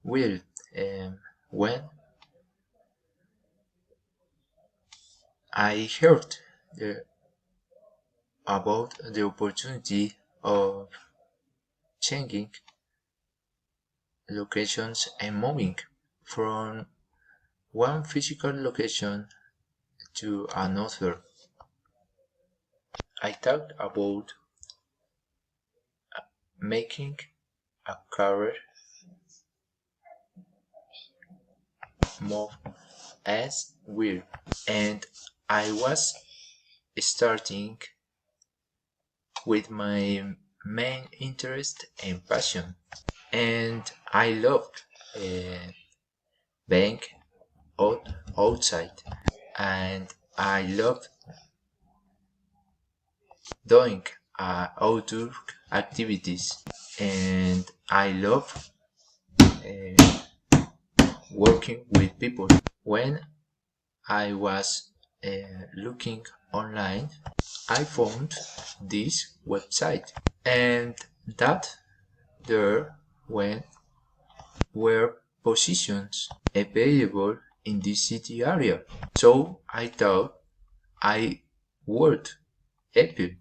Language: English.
Well, when I heard the, about the opportunity of changing locations and moving from one physical location to another, I thought about making a career move as weird, and I was starting with my main interest and passion, and I loved uh, being outside, and I loved doing outdoor activities, and I love uh, working with people. When I was looking online, I found this website, and that there were positions available in this city area. So I thought I would apply.